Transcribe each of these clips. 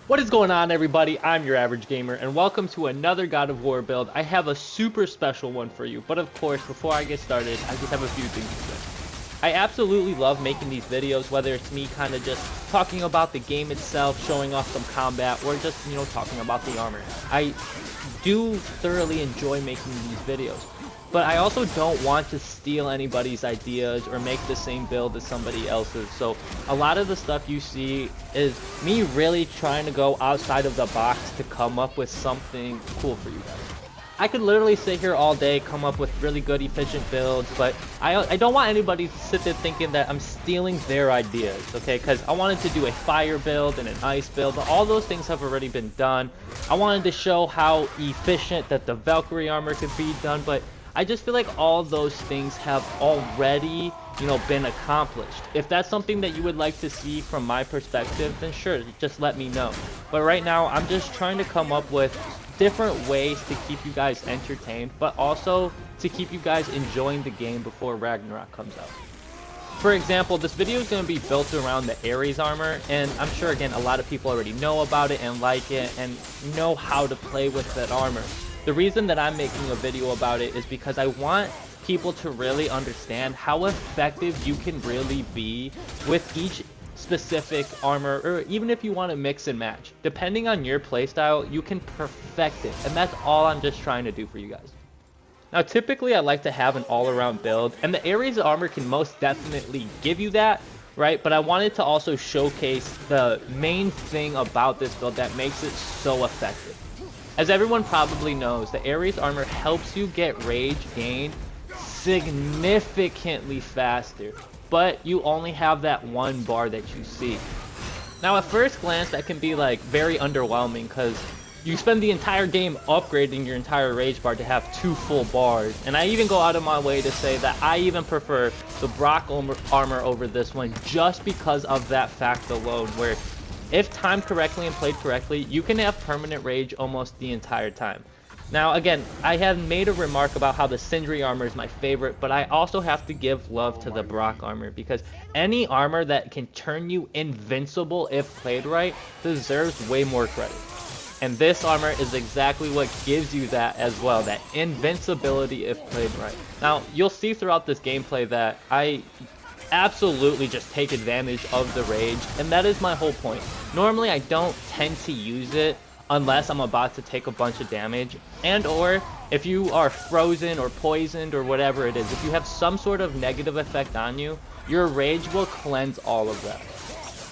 What is going on, everybody? I'm your average gamer, and welcome to another God of War build. I have a super special one for you, but of course, before I get started, I just have a few things to say. I absolutely love making these videos, whether it's me kind of just talking about the game itself, showing off some combat, or just, talking about the armor. I do thoroughly enjoy making these videos. But I also don't want to steal anybody's ideas or make the same build as somebody else's. So a lot of the stuff you see is me really trying to go outside of the box to come up with something cool for you guys. I could literally sit here all day, come up with really good, efficient builds, but I don't want anybody to sit there thinking that I'm stealing their ideas, okay? Because I wanted to do a fire build and an ice build, but all those things have already been done. I wanted to show how efficient that the Valkyrie armor could be done, but I just feel like all those things have already, been accomplished. If that's something that you would like to see from my perspective, then sure, just let me know. But right now, I'm just trying to come up with different ways to keep you guys entertained, but also to keep you guys enjoying the game before Ragnarok comes out. For example, this video is going to be built around the Ares armor, and I'm sure, again, a lot of people already know about it and like it and know how to play with that armor. The reason that I'm making a video about it is because I want people to really understand how effective you can really be with each specific armor, or even if you want to mix and match. Depending on your playstyle, you can perfect it, and that's all I'm just trying to do for you guys. Now, typically I like to have an all-around build, and the Ares armor can most definitely give you that, right? But I wanted to also showcase the main thing about this build that makes it so effective. As everyone probably knows, the Ares armor helps you get rage gained significantly faster, but you only have that one bar that you see. Now, at first glance, that can be like very underwhelming because you spend the entire game upgrading your entire rage bar to have 2 full bars, and I even go out of my way to say that I even prefer the Brock armor over this one just because of that fact alone, where if timed correctly and played correctly, you can have permanent rage almost the entire time. Now, again, I have made a remark about how the Sindri armor is my favorite, but I also have to give love to the Brock armor, because any armor that can turn you invincible if played right deserves way more credit. And this armor is exactly what gives you that as well, that invincibility if played right. Now, you'll see throughout this gameplay that I absolutely just take advantage of the rage, and that is my whole point. Normally I don't tend to use it unless I'm about to take a bunch of damage, and or if you are frozen or poisoned or whatever it is. If you have some sort of negative effect on you, your rage will cleanse all of that.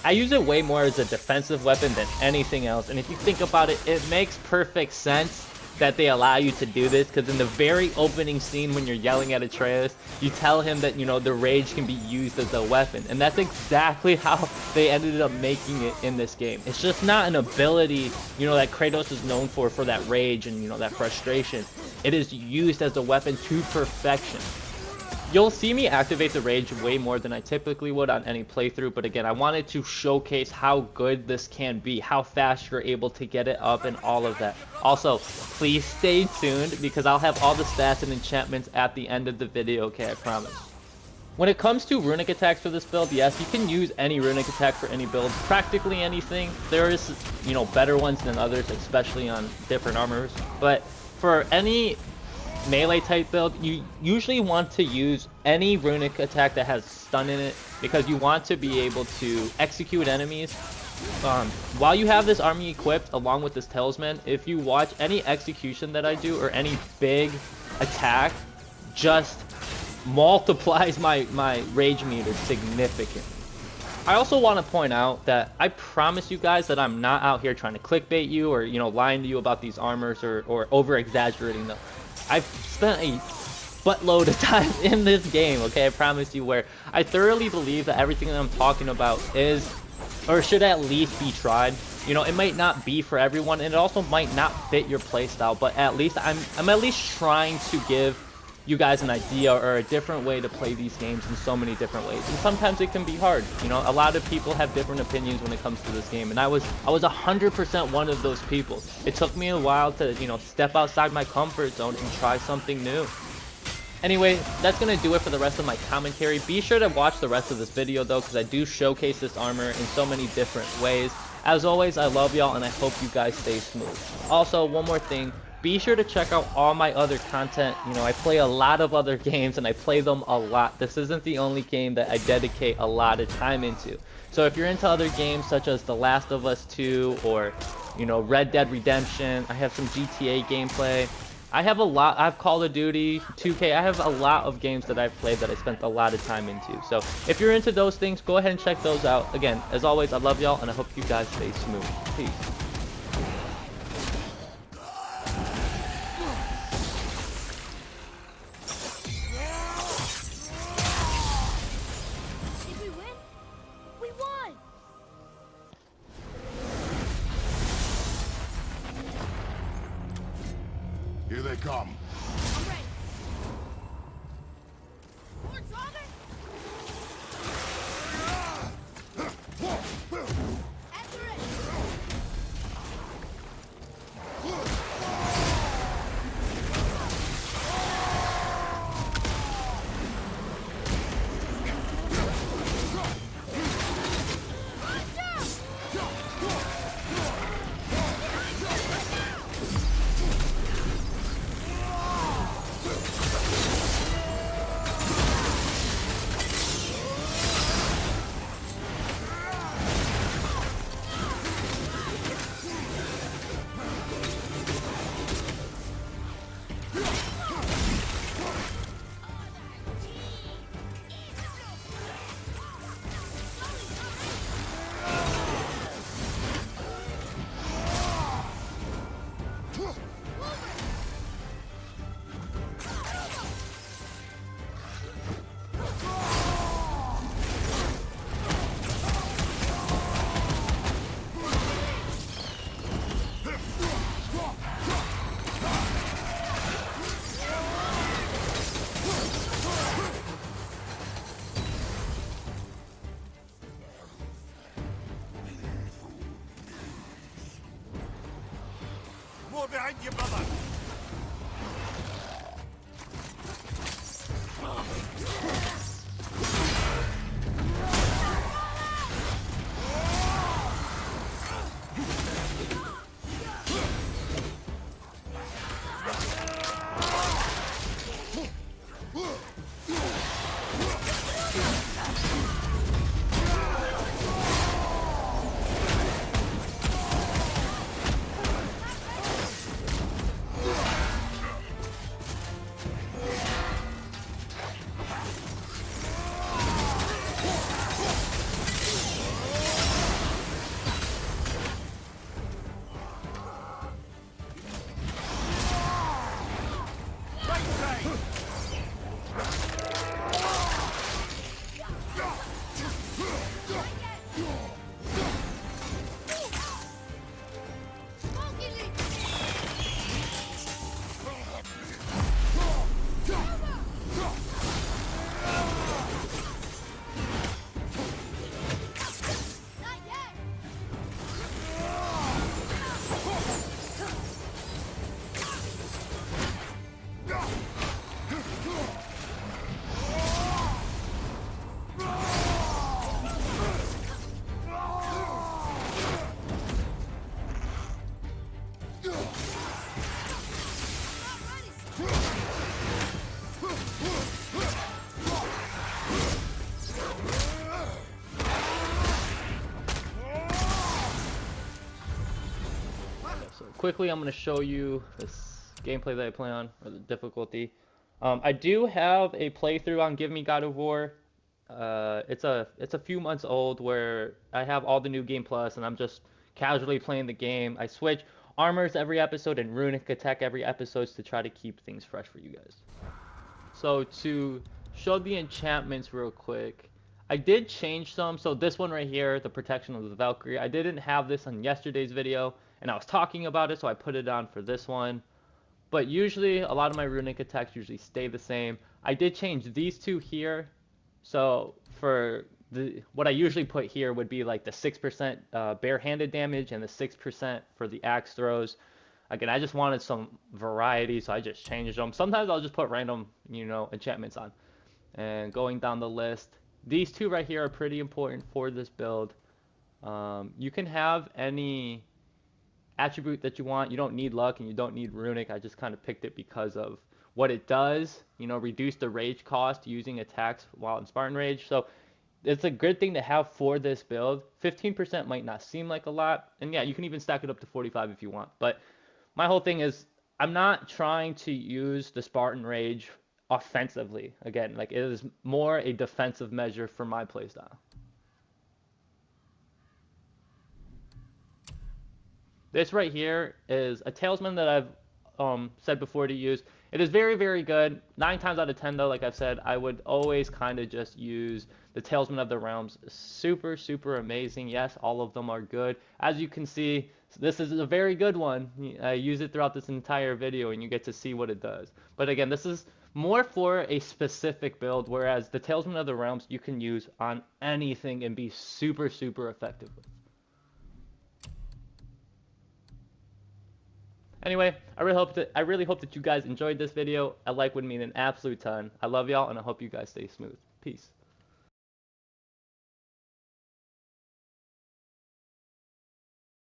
I use it way more as a defensive weapon than anything else, and if you think about it, it makes perfect sense that they allow you to do this, because in the very opening scene when you're yelling at Atreus, you tell him that, the rage can be used as a weapon, and that's exactly how they ended up making it in this game. It's just not an ability, that Kratos is known for that rage and, that frustration. It is used as a weapon to perfection. You'll see me activate the rage way more than I typically would on any playthrough, but again, I wanted to showcase how good this can be, how fast you're able to get it up, and all of that. Also, please stay tuned, because I'll have all the stats and enchantments at the end of the video, okay, I promise. When it comes to runic attacks for this build, yes, you can use any runic attack for any build, practically anything. There is, better ones than others, especially on different armors, but for any melee type build, you usually want to use any runic attack that has stun in it, because you want to be able to execute enemies. While you have this army equipped along with this talisman, if you watch any execution that I do or any big attack, just multiplies my rage meter significantly. I also want to point out that I promise you guys that I'm not out here trying to clickbait you or, lying to you about these armors or over-exaggerating them. I've spent a buttload of time in this game, okay, I promise you, where I thoroughly believe that everything that I'm talking about is, or should at least be tried. It might not be for everyone, and it also might not fit your playstyle, but at least I'm at least trying to give you guys an idea or a different way to play these games in so many different ways. And sometimes it can be hard. A lot of people have different opinions when it comes to this game, and I was 100% one of those people. It took me a while to, step outside my comfort zone and try something new. Anyway, that's going to do it for the rest of my commentary. Be sure to watch the rest of this video though, because I do showcase this armor in so many different ways. As always, I love y'all, and I hope you guys stay smooth. Also, one more thing. Be sure to check out all my other content. You know, I play a lot of other games, and I play them a lot. This isn't the only game that I dedicate a lot of time into. So if you're into other games such as The Last of Us 2 or, you know, Red Dead Redemption, I have some GTA gameplay. I have a lot. I have Call of Duty, 2K. I have a lot of games that I've played that I spent a lot of time into. So if you're into those things, go ahead and check those out. Again, as always, I love y'all, and I hope you guys stay smooth. Peace. Did we win? We won! Here they come. I'm ready. More target? After it! More behind you, brother. Quickly, I'm going to show you this gameplay that I play on, or the difficulty. I do have a playthrough on GMGOW. It's a few months old where I have all the new game plus, and I'm just casually playing the game. I switch armors every episode and runic attack every episode to try to keep things fresh for you guys. So to show the enchantments real quick, I did change some. So this one right here, the protection of the Valkyrie, I didn't have this on yesterday's video, and I was talking about it, so I put it on for this one. But usually, a lot of my runic attacks usually stay the same. I did change these two here. So for what I usually put here would be like the 6% barehanded damage and the 6% for the axe throws. Again, I just wanted some variety, so I just changed them. Sometimes I'll just put random, enchantments on. And going down the list, these two right here are pretty important for this build. You can have any attribute that you want. You don't need luck and you don't need runic. I just kind of picked it because of what it does. You know, reduce the rage cost using attacks while in Spartan Rage. So it's a good thing to have for this build. 15% might not seem like a lot, and yeah, you can even stack it up to 45 if you want. But my whole thing is I'm not trying to use the Spartan Rage offensively. Again, like it is more a defensive measure for my playstyle. This right here is a talisman that I've said before to use. It is very, very good. 9 times out of 10, though, like I've said, I would always kind of just use the Talisman of the Realms. Super, super amazing. Yes, all of them are good. As you can see, this is a very good one. I use it throughout this entire video, and you get to see what it does. But again, this is more for a specific build, whereas the Talisman of the Realms you can use on anything and be super, super effective with. Anyway, I really hope that you guys enjoyed this video. A like would mean an absolute ton. I love y'all, and I hope you guys stay smooth. Peace.